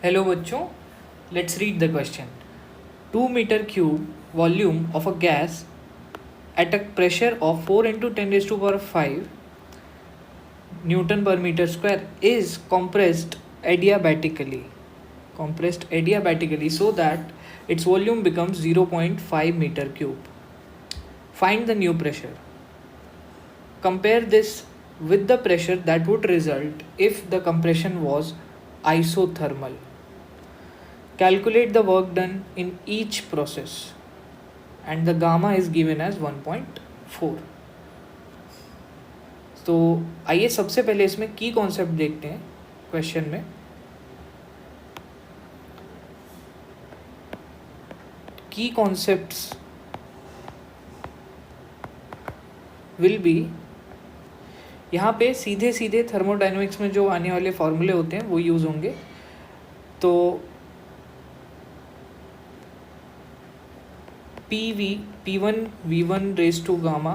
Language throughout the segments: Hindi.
हेलो बच्चों, let's read the question. 2 meter cube volume of a gas at a pressure of 4 into 10 raised to power 5 Newton per meter square is compressed adiabatically so that its volume becomes 0.5 meter cube. Find the new pressure. Compare this with the pressure that would result if the compression was isothermal. Calculate the work done in each process and the gamma is given as 1.4. तो आइए सबसे पहले इसमें की कॉन्सेप्ट देखते हैं. क्वेश्चन में की कॉन्सेप्ट्स विल बी, यहाँ पे सीधे सीधे थर्मोडाइनमिक्स में जो आने वाले फॉर्मूले होते हैं वो यूज़ होंगे. तो P1 V1 raise to gamma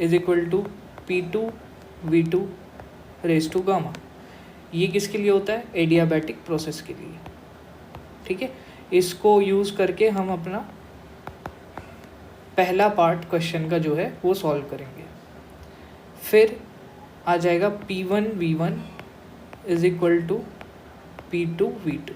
is equal to P2 V2 raise to gamma. ये किसके लिए होता है? एडियाबैटिक प्रोसेस के लिए. ठीक है, इसको यूज़ करके हम अपना पहला पार्ट क्वेश्चन का जो है वो सॉल्व करेंगे. फिर आ जाएगा P1 V1 is equal to P2 V2.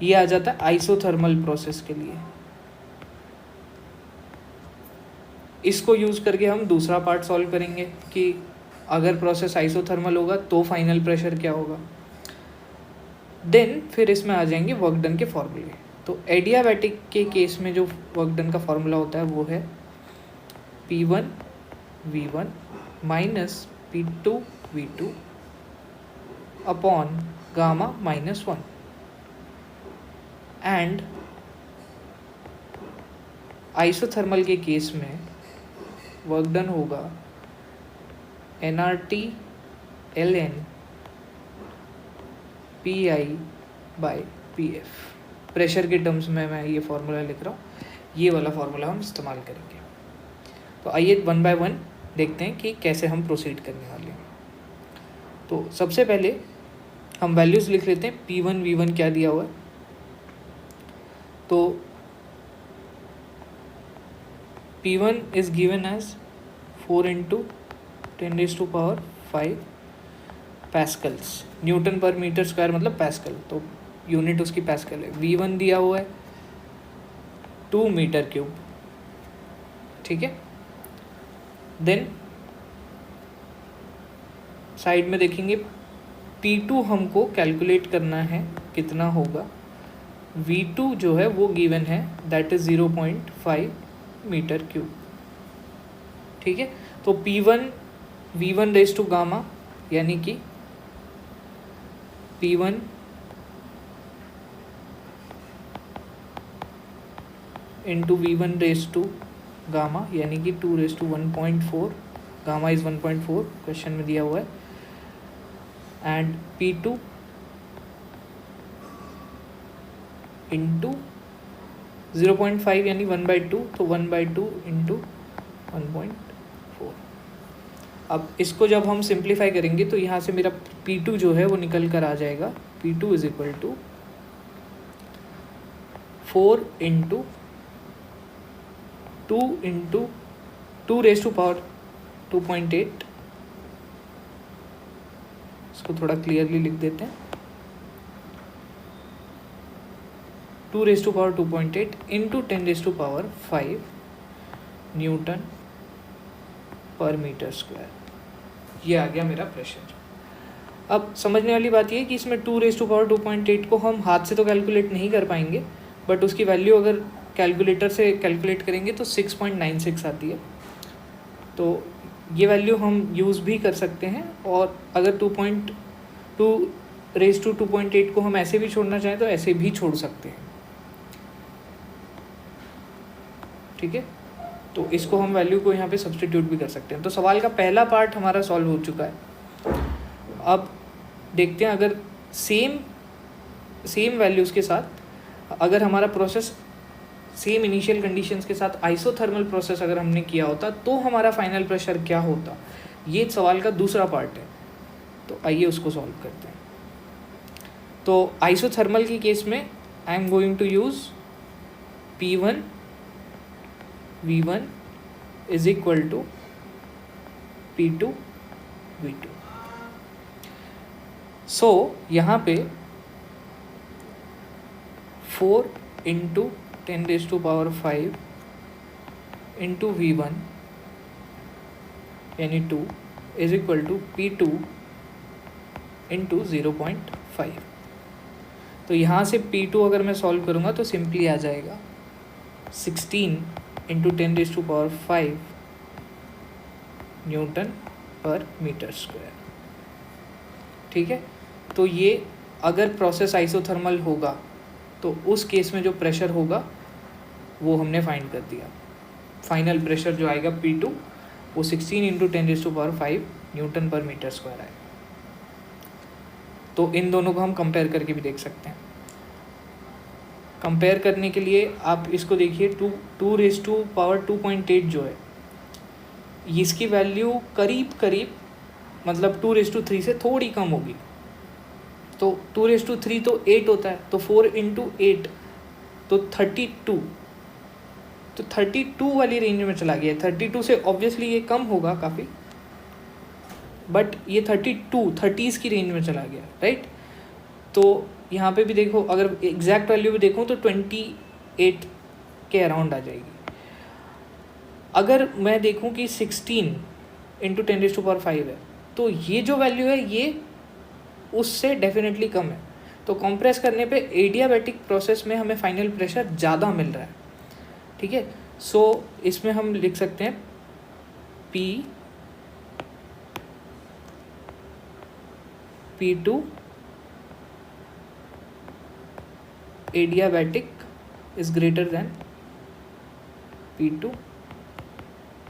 ये आ जाता है आइसोथर्मल प्रोसेस के लिए. इसको यूज़ करके हम दूसरा पार्ट सॉल्व करेंगे कि अगर प्रोसेस आइसोथर्मल होगा तो फाइनल प्रेशर क्या होगा. देन फिर इसमें आ जाएंगे वर्क डन के फॉर्मूले. तो एडियाबैटिक के केस में जो वर्क डन का फॉर्मूला होता है वो है P1 V1 minus P2 V2 upon gamma -1. And isothermal के केस में वर्क डन होगा nRT ln PI by PF. Pressure के टर्म्स में मैं ये फार्मूला लिख रहा हूँ, ये वाला फार्मूला हम इस्तेमाल करेंगे. तो आइए 1 by 1 देखते हैं कि कैसे हम प्रोसीड करने वाले हैं. तो सबसे पहले हम वैल्यूज़ लिख लेते हैं. P1 V1 क्या दिया हुआ है, तो P1 is given as 4 into 10 raised to power 5 pascals. Newton per metre square मतलब पैस्कल, तो यूनिट उसकी पैस्कल है. V1 दिया हुआ है 2 मीटर क्यूब. ठीक है, देन साइड में देखेंगे P2 हमको कैलकुलेट करना है कितना होगा. V2 जो है वो गिवन है, दैट इज 0.5 मीटर क्यूब. ठीक है, तो P1 V1 raise to gamma यानी कि P1 into V1 raise to gamma यानी कि 2 raise to 1.4. Gamma is 1.4 question में दिया हुआ है. एंड P2 इंटू 0.5 यानी 1/2, तो 1/2 इंटू 1.4. अब इसको जब हम सिंप्लीफाई करेंगे तो यहाँ से मेरा P2 जो है वो निकल कर आ जाएगा. P2 is equal to 4 into 2 raise to power 2.8. इसको थोड़ा क्लियरली लिख देते हैं. 2 raise to power 2.8 into 10 raise to power 5 newton per metre square. ये आ गया मेरा प्रेशर. अब समझने वाली बात ये है कि इसमें 2 रेज टू पावर 2.8 को हम हाथ से तो कैलकुलेट नहीं कर पाएंगे, बट उसकी वैल्यू अगर कैलकुलेटर से कैलकुलेट करेंगे तो 6.96 आती है. तो ये वैल्यू हम यूज़ भी कर सकते हैं, और अगर 2.2 रेज टू 2.8 को हम ऐसे भी छोड़ना चाहें तो ऐसे भी छोड़ सकते हैं. ठीक है, तो इसको हम वैल्यू को यहाँ पे सब्स्टिट्यूट भी कर सकते हैं. तो सवाल का पहला पार्ट हमारा सॉल्व हो चुका है. अब देखते हैं अगर सेम वैल्यूज़ के साथ अगर हमारा प्रोसेस सेम इनिशियल कंडीशंस के साथ आइसोथर्मल प्रोसेस अगर हमने किया होता तो हमारा फाइनल प्रेशर क्या होता. ये सवाल का दूसरा पार्ट है. तो आइए उसको सॉल्व करते हैं. तो आइसोथर्मल के केस में I am going to use P1 V1 is equal to P2 V2. So यहाँ पे 4 इंटू 10⁵ इंटू V1 यानी 2 is equal to P2 into 0.5. तो यहाँ से P2 अगर मैं सॉल्व करूँगा तो सिंपली आ जाएगा 16 into 10⁵ Newton per metre square. ठीक है, तो ये अगर प्रोसेस आइसोथर्मल होगा तो उस केस में जो प्रेशर होगा वो हमने फाइंड कर दिया. फाइनल प्रेशर जो आएगा P2 वो 16 into 10⁵ Newton per metre square आएगा. तो इन दोनों को हम कंपेयर करके भी देख सकते हैं. कंपेयर करने के लिए आप इसको देखिए 2⁻².8 जो है इसकी वैल्यू करीब करीब मतलब 2⁻³ से थोड़ी कम होगी. तो 2⁻³ तो 8 होता है, तो 4 इंटू 8 तो 32. तो 32 वाली रेंज में चला गया. 32 से ऑब्वियसली ये कम होगा काफ़ी, बट ये 30s की रेंज में चला गया, राइट. तो यहाँ पे भी देखो, अगर एग्जैक्ट वैल्यू भी देखूँ तो 28 के अराउंड आ जाएगी. अगर मैं देखूँ कि 16 इंटू 10⁵ है तो ये जो वैल्यू है ये उससे डेफिनेटली कम है. तो कंप्रेस करने पे एडियाबैटिक प्रोसेस में हमें फाइनल प्रेशर ज़्यादा मिल रहा है. ठीक है, सो इसमें हम लिख सकते हैं P2 adiabatic is greater than P2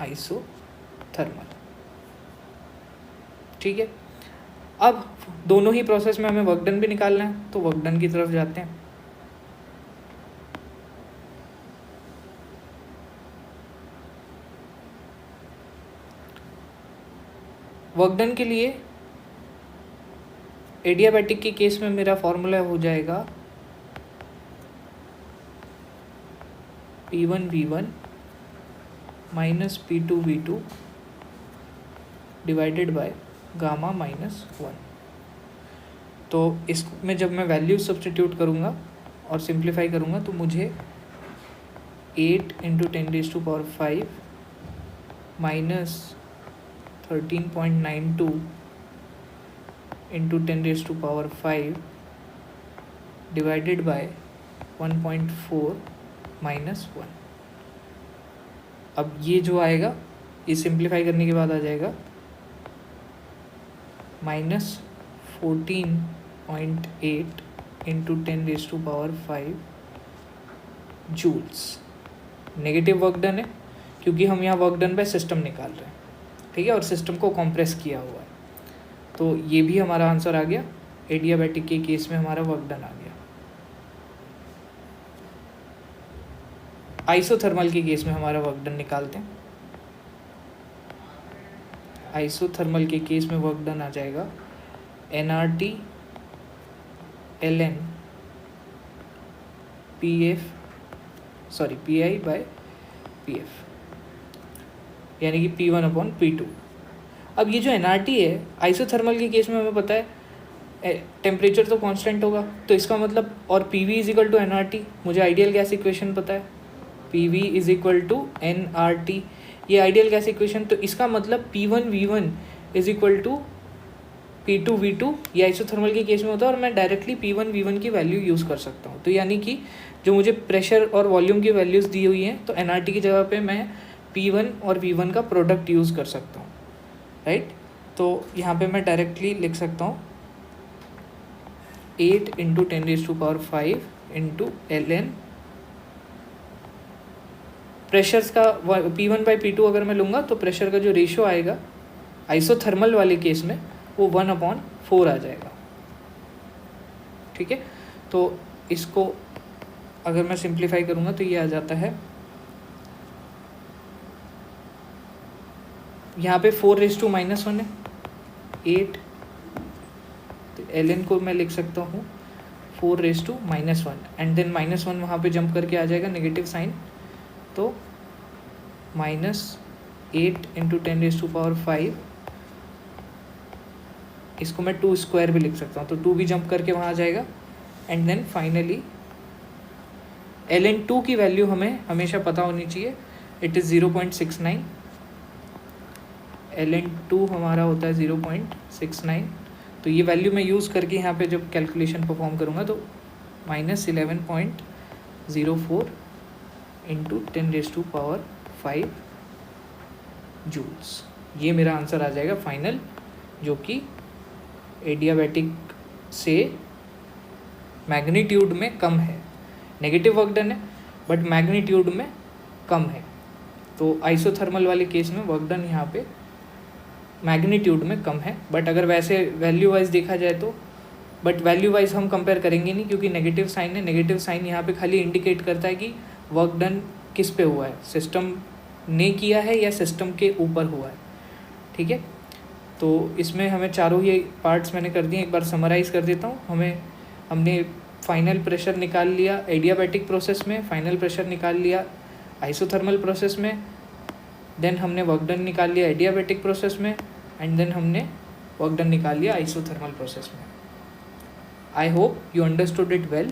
isothermal. ठीक है, अब दोनों ही प्रोसेस में हमें वर्क डन भी निकालना है, तो वर्क डन की तरफ जाते हैं. वर्क डन के लिए एडियाबैटिक के केस में मेरा फॉर्मूला हो जाएगा P1 V1 minus P2 V2 divided by gamma -1. तो इसमें जब मैं वैल्यू सब्स्टिट्यूट करूँगा और सिंप्लीफाई करूँगा तो मुझे 8 into 10⁵ minus 13.92 into 10⁵ divided by 1.4 -1. अब ये जो आएगा ये सिंप्लीफाई करने के बाद आ जाएगा -14.8 into 10⁵ joules. Negative work done है क्योंकि हम यहाँ वर्क डन बाय सिस्टम निकाल रहे हैं. ठीक है, और सिस्टम को कॉम्प्रेस किया हुआ है. तो ये भी हमारा आंसर आ गया. एडियाबैटिक के केस में हमारा वर्क डन आ गया. आइसोथर्मल के केस में हमारा वर्क डन निकालते हैं. आइसोथर्मल के केस में वर्क डन आ जाएगा nRT ln PI by PF यानी कि P1/P2. अब ये जो nRT है आइसोथर्मल के केस में हमें पता है टेम्परेचर तो कांस्टेंट होगा, तो इसका मतलब, और PV is equal to nRT. मुझे आइडियल गैस इक्वेशन पता है PV is equal to nRT. ये आइडियल गैस इक्वेशन, तो इसका मतलब P1 V1 is equal to P2 V2 ये आइसोथर्मल के केस में होता है, और मैं डायरेक्टली P1 V1 की वैल्यू यूज़ कर सकता हूँ. तो यानी कि जो मुझे प्रेशर और वॉल्यूम की वैल्यूज़ दी हुई हैं तो nRT की जगह पे मैं P1 और V1 का प्रोडक्ट यूज़ कर सकता हूँ, राइट. तो यहाँ पे मैं डायरेक्टली लिख सकता हूँ 8 इंटू 10⁵ इंटू ln प्रेशर्स का P1/P2 अगर मैं लूँगा तो प्रेशर का जो रेशियो आएगा आइसोथर्मल वाले केस में वो 1/4 आ जाएगा. ठीक है, तो इसको अगर मैं सिंप्लीफाई करूँगा तो ये आ जाता है, यहाँ पे 4⁻⁻1 है 8, तो ln को मैं लिख सकता हूँ 4⁻⁻1 एंड देन -1 वहाँ पे जंप करके आ जाएगा नेगेटिव साइन, तो -8 × 10⁵ इसको मैं 2 स्क्वायर भी लिख सकता हूँ, तो 2 भी जंप करके वहाँ आ जाएगा। एंड देन फाइनली ln2 की वैल्यू हमें हमेशा पता होनी चाहिए, इट इज़ 0.69। ln2 हमारा होता है 0.69, तो ये वैल्यू मैं यूज़ करके यहाँ पे जब कैलकुलेशन परफॉर्म करूँगा तो -11.04 × 10⁵ जूल्स, ये मेरा आंसर आ जाएगा फाइनल, जो कि एडियाबैटिक से मैग्नीट्यूड में कम है। नेगेटिव वर्क डन है बट मैग्नीट्यूड में कम है, तो आइसोथर्मल वाले केस में वर्क डन यहाँ पे मैग्नीट्यूड में कम है। बट अगर वैसे वैल्यू वाइज देखा जाए तो, बट वैल्यू वाइज हम कंपेयर करेंगे नहीं, क्योंकि नेगेटिव साइन है। नेगेटिव साइन यहाँ पे खाली इंडिकेट करता है कि वर्क डन किस पे हुआ है, सिस्टम ने किया है या सिस्टम के ऊपर हुआ है, ठीक है। तो इसमें हमें चारों ही पार्ट्स मैंने कर दिए, एक बार समराइज़ कर देता हूँ। हमने फाइनल प्रेशर निकाल लिया एडियाबैटिक प्रोसेस में, फाइनल प्रेशर निकाल लिया आइसोथर्मल प्रोसेस में, देन हमने वर्क डन निकाल लिया एडियाबैटिक प्रोसेस में, एंड देन हमने वर्क डन निकाल लिया आइसोथर्मल प्रोसेस में। I hope you understood it well.